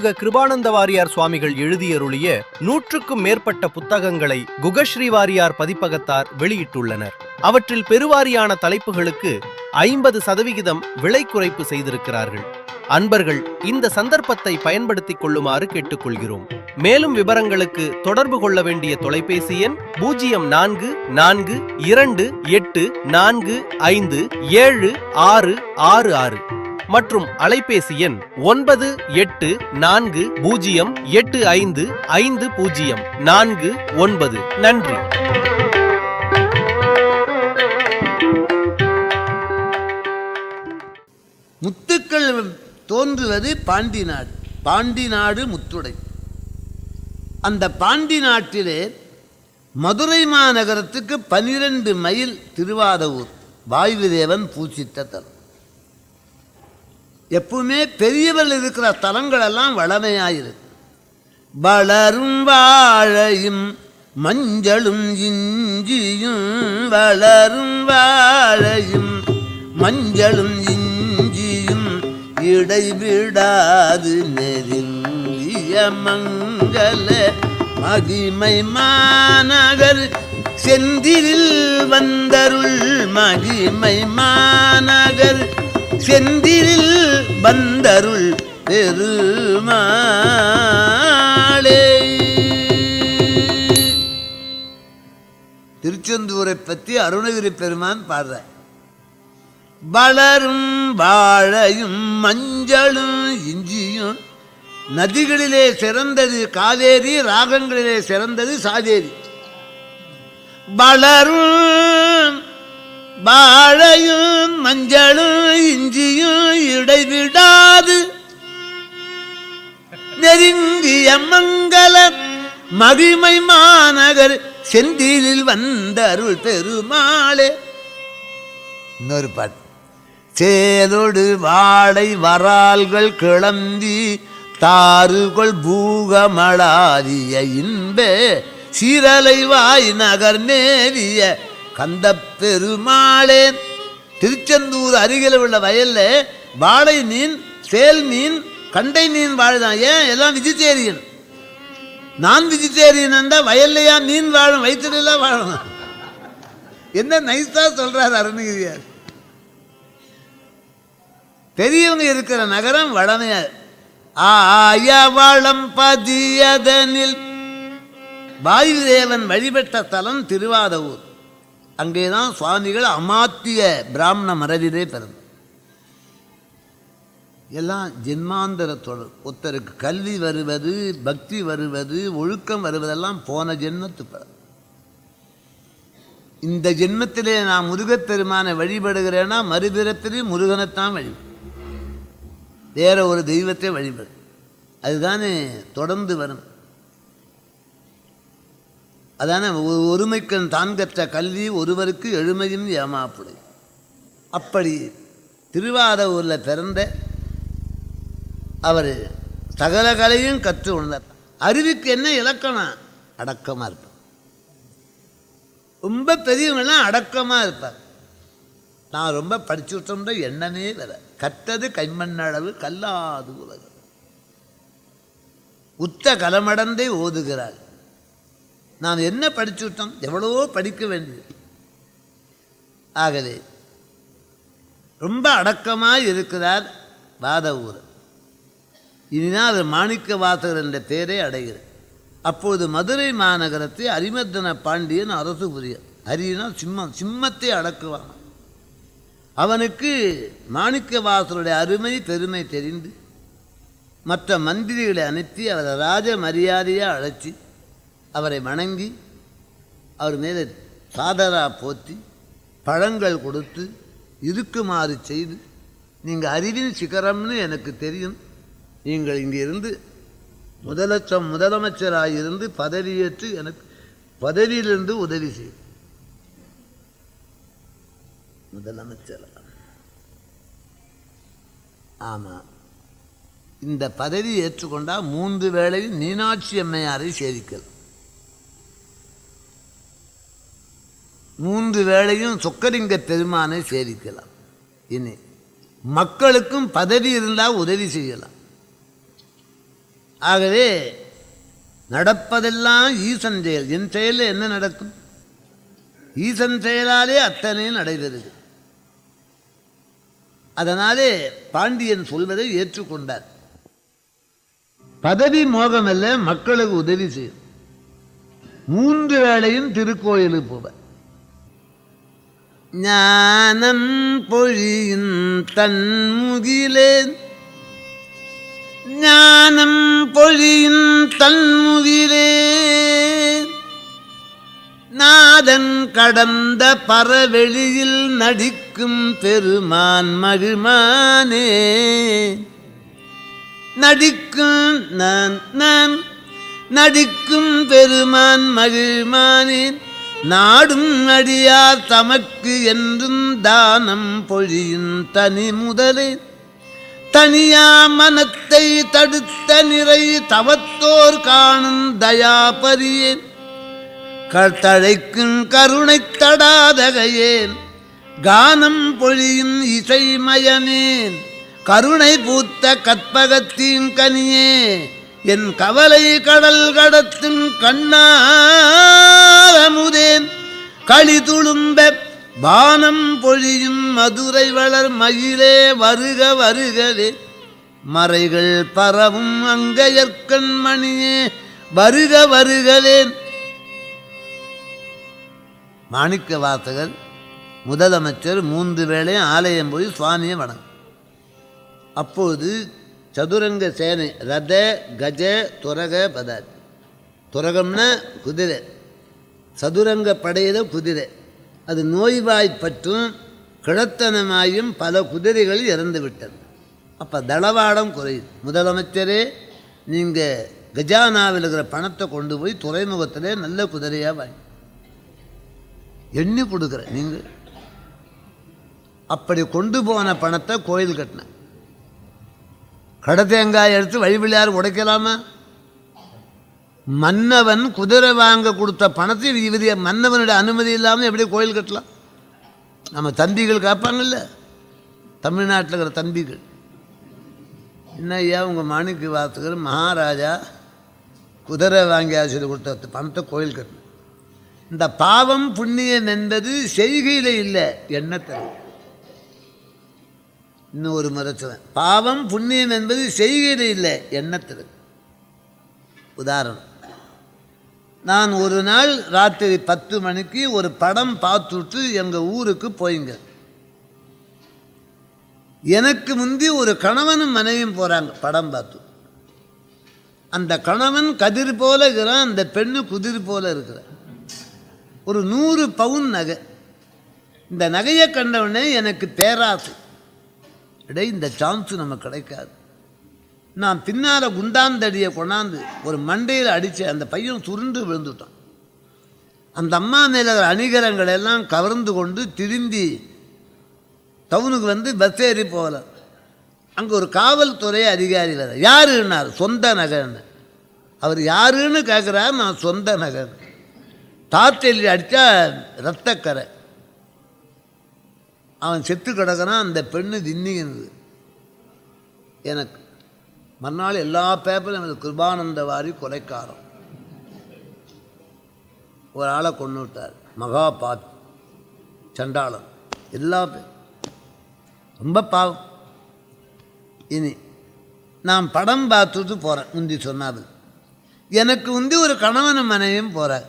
திருக்குறுங்குக கிருபானந்த வாரியார் சுவாமிகள் எழுதியருளிய 100க்கும் மேற்பட்ட புத்தகங்களை குகஸ்ரீ வாரியார் பதிப்பகத்தார் வெளியிட்டுள்ளனர். அவற்றில் பெருவாரியான தலைப்புகளுக்கு 50% விலை குறைப்பு செய்திருக்கிறார்கள். அன்பர்கள் இந்த சந்தர்ப்பத்தை பயன்படுத்திக் கொள்ளுமாறு கேட்டுக்கொள்கிறோம். மேலும் விவரங்களுக்கு தொடர்பு கொள்ள வேண்டிய தொலைபேசி எண் 044248457666 மற்றும் அலைபேசி எண் 9840855049. நன்றி. முத்துக்கள் தோன்றுவது பாண்டி நாடு. பாண்டி நாடு முத்துடை. அந்த பாண்டி நாட்டிலே மதுரை மாநகரத்துக்கு 12 மைல் திருவாதவூர் வாயுதேவன் பூசித்த தலம். எப்பவுமே பெரியவர்கள் இருக்கிற தலங்களெல்லாம் வளமையாயிருக்கு. வளரும் வாழையும் மஞ்சளும் இஞ்சியும், வளரும் வாழையும் மஞ்சளும் இஞ்சியும் இடைவிடாது நெருங்கிய மங்கள மகிமை மாநகர் செந்திலில் வந்தருள். மகிமை மாநகர் செந்திலில் வந்தருள் பெருமாளே. திருச்செந்தூரை பற்றி அருணகிரி பெருமான் பாடுற. வளரும் வாழையும் மஞ்சளும் இஞ்சியும், நதிகளிலே சிறந்தது காவேரி, ராகங்களிலே சிறந்தது சாவேரி. வளரும் வாழையும் மஞ்சளும் இஞ்சியும் இடைவிடாது நெருங்கிய மங்கள மகிமை மாநகர் செந்திலில் வந்த அருள் பெருமாளே. இன்னொரு பாட்டு. சேலொடு வாழை வரால்கள் கிளம்பி தாறுகொள் பூகமளாரிய இன்பே சீரலை வாய் நகர் நேரிய கந்த பெருமாளே. திருச்செந்தூர் அருகில் உள்ள வயல்ல வாழை மீன், சேல் மீன், கண்டை மீன் வாழுதான். ஏன் எல்லாம் வெஜிடேரியன். நான் வெஜிடேரியன் இருந்தால் வயல்லையா மீன் வாழும், வயிற்றுலாம் வாழும். என்ன நைஸா சொல்றாரு அருணகிரியார். பெரியவங்க இருக்கிற நகரம் வளமையா. ஆயவளம் பதியதனில் வாயுதேவன் வழிபட்ட தலம் திருவாதவூர். அங்கேதான் சுவாமிகள் அமாத்திய பிராமண மரபிலே பிறந்த. எல்லாம் ஜென்மாந்தர தொடர். ஒருத்தருக்கு கல்வி வருவது, பக்தி வருவது, ஒழுக்கம் வருவதெல்லாம் போன ஜென்மத்து பிறகு. இந்த ஜென்மத்திலே நான் முருகப்பெருமானை வழிபடுகிறேன்னா மறுபிறப்பிலே முருகனைத்தான் வழிபடு, வேற ஒரு தெய்வத்தை வழிபடு. அதுதானே தொடர்ந்து வரும். அதான ஒருமைக்கண் தான் கற்ற கல்வி ஒருவருக்கு எழுமையும் ஏமாப்புடை. அப்படி திருவாதவூரில் பிறந்த அவர் சகல கலையும் கற்று உணர்ந்தார். அறிவுக்கு என்ன இலக்கணம்? அடக்கமாக இருப்பார். ரொம்ப பெரியவங்கெல்லாம் அடக்கமாக இருப்பார். நான் ரொம்ப படிச்சு விட்டோம்ன்ற எண்ணமே வர. கற்றது கைமண்ணளவு கல்லாது உலகம். உத்த கலமடந்தை ஓதுகிறார். நாம் என்ன படிச்சு விட்டோம்? எவ்வளவோ படிக்க வேண்டியது. ஆகவே ரொம்ப அடக்கமாக இருக்கிறார் வாதவூர். இனிதான் அவர் மாணிக்க வாசகர் என்ற பெயரை அடைகிறார். அப்போது மதுரை மாநகரத்தை அரிமர்தன பாண்டியன் அரசு புரிய. அரினா சிம்மம், சிம்மத்தை அடக்குவான். அவனுக்கு மாணிக்க வாசகருடைய அருமை பெருமை தெரிந்து மற்ற மந்திரிகளை அனுப்பி அவரை ராஜ மரியாதையாக அழைச்சி அவரை வணங்கி அவர் மீது சாதரா போற்றி பழங்கள் கொடுத்து இருக்குமாறு செய்து, நீங்கள் அறிவின் சிகரம்னு எனக்கு தெரியும், நீங்கள் இங்கே இருந்து முதலமைச்சராக இருந்து பதவியேற்று எனக்கு பதவியிலிருந்து உதவி செய்யும். முதலமைச்சர். ஆமாம், இந்த பதவி ஏற்றுக்கொண்டால் 3 வேளையும் மீனாட்சி அம்மையாரை சேவிக்கலாம். 3 வேளையும் சொக்கலிங்க பெருமானை சேவிக்கலாம். இனி மக்களுக்கும் பதவி இருந்தால் உதவி செய்யலாம். ஆகவே நடப்பதெல்லாம் ஈசன் செயல். என் செயலில் என்ன நடக்கும்? ஈசன் செயலாலே அத்தனை நடைபெறுது. அதனாலே பாண்டியன் சொல்வதை ஏற்றுக்கொண்டார். பதவி மோகம் அல்ல, மக்களுக்கு உதவி செய்யும். 3 வேளையும் திருக்கோயிலுக்கு போவார். ஞானம் பொழியும் தன்முகிலே, ஞானம் பொழியும் தன்முகிலே, நாதன் கடந்த பரவெளியில் நடிக்கும் பெருமான் மகிழ்மானே, நடிக்கும் நான் நடிக்கும் பெருமான் மகிழ்மானே, நாடும் அடியார் தமக்கு என்றும் தானம் பொழியும் தனி முதலே, தனியா மனத்தை தடுத்த நிறை தவத்தோர் காணும் தயாபரியேன், கர்த்தழைக்கும் கருணை தடாதகையேன், கானம் பொழியும் இசைமயனேன், கருணை பூத்த கற்பகத்தின் கனியே, என் கவலை கடல் கடத்தும் கண்ணாரமுதேன், களி துளும்ப பானம் பொழியும் மதுரை வளர் மயிலே வருக வருகவே, மறைகள் பரவும் அங்கையற்கண் மணியே வருக வருகவேன். மாணிக்க வாசகர் முதலமைச்சர் 3 வேளையும் ஆலயம் போய் சுவாமியை வணங்கும். அப்போது சதுரங்க சேனை ரத கஜ துரக பதார். துரகம்னா குதிரை, சதுரங்க படையில குதிரை. அது நோய்வாய்ப்பற்றும் கிழத்தனமாயும் பல குதிரைகள் இறந்து விட்டது. அப்போ தளவாடம் குறையுது. முதலமைச்சரே, நீங்கள் கஜானாவில் இருக்கிற பணத்தை கொண்டு போய் துறைமுகத்திலே நல்ல குதிரையாக வாங்கி எண்ணி கொடுக்குற. நீங்கள் அப்படி கொண்டு போன பணத்தை கோயில் கட்டின. கடத்தேங்காய் எடுத்து வழிபிள்ளையார் உடைக்கலாமா? மன்னவன் குதிரை வாங்க கொடுத்த பணத்தை இவர் மன்னவனுடைய அனுமதி இல்லாமல் எப்படி கோயில் கட்டலாம்? நம்ம தம்பிகள் காப்பாங்கல்ல, தமிழ்நாட்டில் இருக்கிற தம்பிகள். என்ன ஐயா, உங்கள் மாணிக்க வாசகர் மகாராஜா குதிரை வாங்கி ஆசிரியர் கொடுத்த பணத்தை கோயில் கட்டணும். இந்த பாவம் புண்ணியம் என்பது செய்கையில் இல்லை, எண்ணத்தில். இன்னும் ஒரு முறைச்சுவேன், பாவம் புண்ணியம் என்பது செய்கையில் இல்லை, எண்ணத்தில். உதாரணம், நான் ஒரு நாள் ராத்திரி 10 மணிக்கு ஒரு படம் பார்த்துட்டு எங்கள் ஊருக்கு போயிங்க. எனக்கு முந்தி ஒரு கணவனும் மனைவியும் போகிறாங்க படம் பார்த்து. அந்த கணவன் கதிர் போல இருக்கிறான், அந்த பெண்ணு குதிர் போல இருக்கிறான். ஒரு 100 பவுன் நகை. இந்த நகையை கண்டவுடனே எனக்கு பேராசை. இடை, இந்த சான்ஸு நமக்கு கிடைக்காது. நான் பின்னால் குண்டாந்தடியை கொண்டாந்து ஒரு மண்டையில் அடித்து அந்த பையன் சுருண்டு விழுந்துட்டான். அந்த அம்மா மேலே அணிகலங்கள் எல்லாம் கவர்ந்து கொண்டு திரும்பி டவுனுக்கு வந்து பஸ் ஏறி போகல. அங்கே ஒரு காவல்துறை அதிகாரி வர. யாருன்னார்? சொந்த நகைன்னு. அவர் யாருன்னு கேட்குறாரு. நான் சொந்த நகை. தாத்தெல்லி அடித்தா ரத்தக்கரை. அவன் செத்து கிடக்கிறான். அந்த பெண்ணு தின்னிங்கிறது. எனக்கு மறுநாள் எல்லா பேப்பரும் எனக்கு கிருபானந்த வாரி கொலைக்காரம். ஒரு ஆளை கொண்டு விட்டார், மகா பாப் சண்டாளன். எல்லா ரொம்ப பாவம். இனி நான் படம் பார்த்துட்டு போகிறேன். முந்தி சொன்னாது எனக்கு முந்தி ஒரு கணவன் மனைவியும் போகிறார்.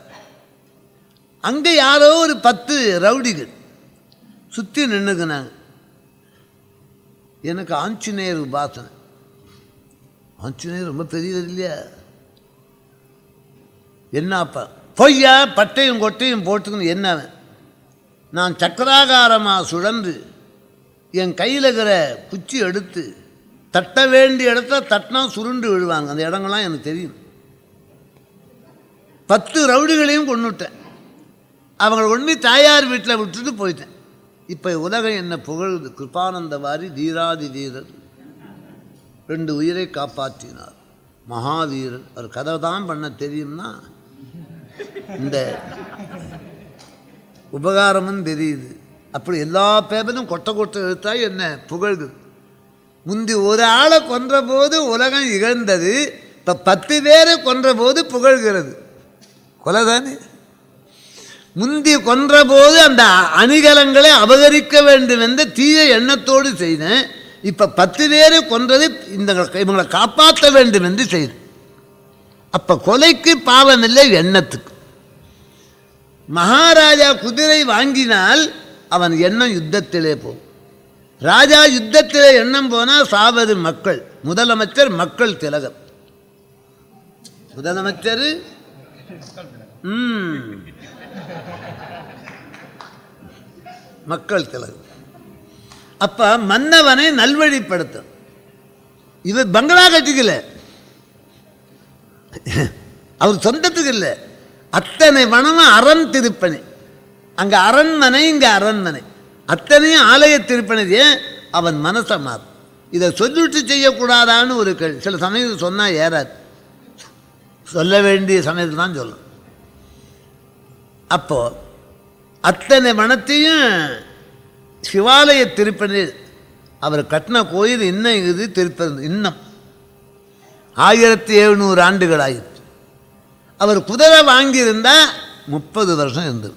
அங்கே யாரோ ஒரு 10 ரவுடிகள் சுற்றி நின்றுக்குனாங்க. எனக்கு ஆஞ்சநேயர் உபாசனை. ஆஞ்சநேயர் ரொம்ப பெரியவர் இல்லையா? என்னப்பா பொய்யா பட்டையும் கொட்டையும் போட்டுக்கணும். என்ன, நான் சக்கராகாரமாக சுழன்று என் கையில் இருக்கிற குச்சி எடுத்து தட்ட வேண்டிய இடத்த தட்டினா சுருண்டு விழுவாங்க. அந்த இடங்கள்லாம் எனக்கு தெரியும். 10 ரவுடிகளையும் கொண்டுவிட்டேன். அவங்களை கொண்டு தாயார் வீட்டில் விட்டுட்டு போயிட்டேன். இப்போ உலகம் என்ன புகழுது. கிருபானந்த வாரி தீராதி வீரர், 2 உயிரை காப்பாற்றினார். மகாவீரர். அவர் கதை தான் பண்ண தெரியும்னா இந்த உபகாரமும் தெரியுது. அப்படி எல்லா பேப்பரும் கொட்டை எழுத்தா என்ன புகழ்து. முந்தி ஒரு ஆளை கொன்ற போது உலகம் இகழ்ந்தது. இப்போ 10 பேரை கொன்ற போது புகழ்கிறது, கொலைதானே. முந்தி கொன்ற போது அந்த அணிகலங்களை அபகரிக்க வேண்டும் என்ற தீய எண்ணத்தோடு செய்தேன். இப்போ 10 பேரை கொன்றது இவங்களை காப்பாற்ற வேண்டும் என்று செய்தேன். அப்போ கொலைக்கு பாவம் இல்லை, எண்ணத்துக்கு. மகாராஜா குதிரை வாங்கினால் அவன் எண்ணம் யுத்தத்திலே போகும். ராஜா யுத்தத்திலே எண்ணம் போனால் சாவது மக்கள். முதலமைச்சர் மக்கள் திலகம். முதலமைச்சர் மக்கள் திலகம். அப்ப மன்னவனை நல்வழிப்படுத்தும். இவர் பங்களா கட்டிக்கல, அவர் சொந்தத்துக்கு இல்லை. அத்தனை வனமும் அரண் திருப்பணி. அங்கே அரண்மனை, இங்கே அரண்மனை, அத்தனையும் ஆலய திருப்பணி. அவன் மனசை மாறும். இதை சொல்லிட்டு செய்யக்கூடாதான்னு ஒரு கேள்வி. சில சமயத்தில் சொன்னால் ஏறாது, சொல்ல வேண்டிய சமயத்தில் தான் சொல்லணும். அப்போ அத்தனை வனத்தையும் சிவாலய திருப்பணி. அவர் கட்டின கோயில் இன்னும் இது திருப்பதி இன்னும் 1700 ஆண்டுகள் ஆயிடுச்சு. அவர் குதிரை வாங்கியிருந்தால் 30 வருஷம் இருந்தது.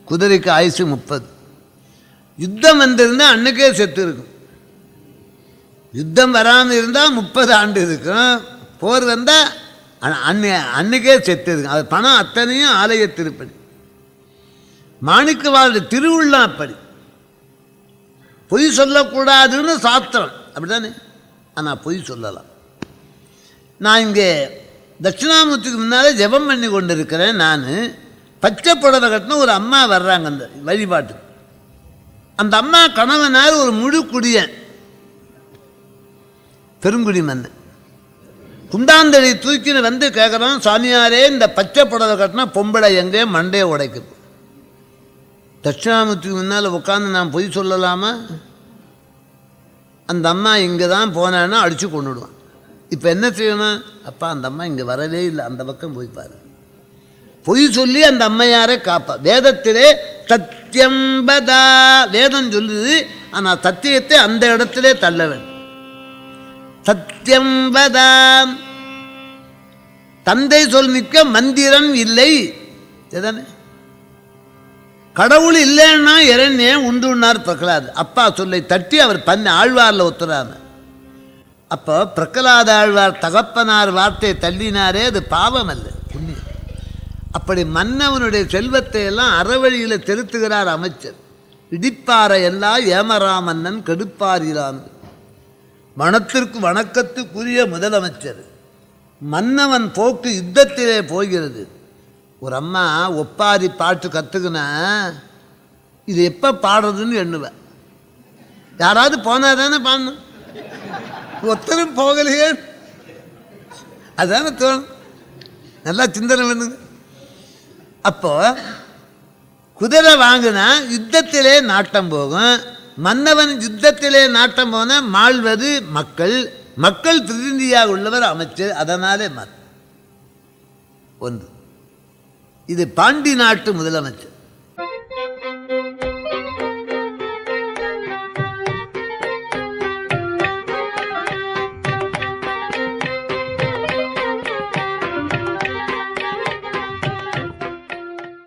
குதிரைக்கு ஆயுசு 30. யுத்தம் வந்திருந்தால் அன்னைக்கே செத்து இருக்கும். யுத்தம் வராமல் இருந்தால் 30 ஆண்டு இருக்கும். போர் வந்தால் அன்னைக்கே செத்து இருக்கும். அது பணம் அத்தனையும் ஆலய திருப்பணி. மாணிக்கவாழ திருவுள்ளம் அப்படி. பொய் சொல்லக்கூடாதுன்னு சாஸ்திரம் அப்படித்தானே. ஆனால் பொய் சொல்லலாம். நான் இங்கே தட்சிணாமூர்த்திக்கு முன்னால் ஜெபம் பண்ணி கொண்டு இருக்கிறேன். நான் பச்சை புடவை கட்டின ஒரு அம்மா வர்றாங்க அந்த வழிபாட்டுக்கு. அந்த அம்மா கணவனார் ஒரு முழு குடியன், பெருங்குடி மன்னன். குண்டாந்தடி தூக்கின்னு வந்து கேட்குறான், சாமியாரே இந்த பச்சை புடவை கட்டினா பொம்பளை எங்கே மண்டையை உடைக்கும். தட்சிணாமூர்த்திக்கு முன்னால் உட்காந்து நான் பொய் சொல்லலாமா? அந்த அம்மா இங்கே தான் போனேன்னா அடித்து கொண்டுடுவான். இப்போ என்ன செய்யணும்? அப்பா அந்த அம்மா இங்கே வரவே இல்லை, அந்த பக்கம் போய் பாரு. பொய் சொல்லி அந்த அம்மையாரை காப்பா. வேதத்திலே சத்தியம்பதா வேதம் சொல்லுது. ஆனால் சத்தியத்தை அந்த இடத்திலே தள்ள வேண்டும். சத்தியம்பதா. தந்தை சொல் மிக்க மந்திரம் இல்லை. சரிதானே? கடவுள் இல்லைன்னா இரண்யே உண்டுன்னார் பிரகலாத். அப்பா சொல்லை தட்டி அவர் ஆழ்வாரில் ஒத்துறாங்க. அப்போ பிரகலாத ஆழ்வார் தகப்பனார் வார்த்தையை தள்ளினாரே, அது பாவம் அல்ல, புண்ணியம். அப்படி மன்னவனுடைய செல்வத்தை எல்லாம் அறவழியில் செலுத்துகிறார் அமைச்சர். இடிப்பாறை எல்லாம் ஏமராமன்னன் கெடுப்பாரிலான். வனத்திற்கு வணக்கத்துக்குரிய முதலமைச்சர். மன்னவன் போக்கு யுத்தத்திலே போகிறது. ஒரு அம்மா ஒப்பாரி பாட்டு கற்றுக்குனா இது எப்போ பாடுறதுன்னு எண்ணுவேன். யாராவது போனால் தானே பாடணும். ஒருத்தரும் போகலையே, அதுதானே தோணும். நல்லா சிந்தனை வேணுங்க. அப்போ குதிரை வாங்கினா யுத்தத்திலே நாட்டம் போகும். மன்னவன் யுத்தத்திலே நாட்டம் போனால் மாழ்வது மக்கள். மக்கள் பிரதிநிதியாக உள்ளவர் அமைச்சர். அதனாலே ஒன்று. இது பாண்டி நாட்டு முதலமைச்சர்.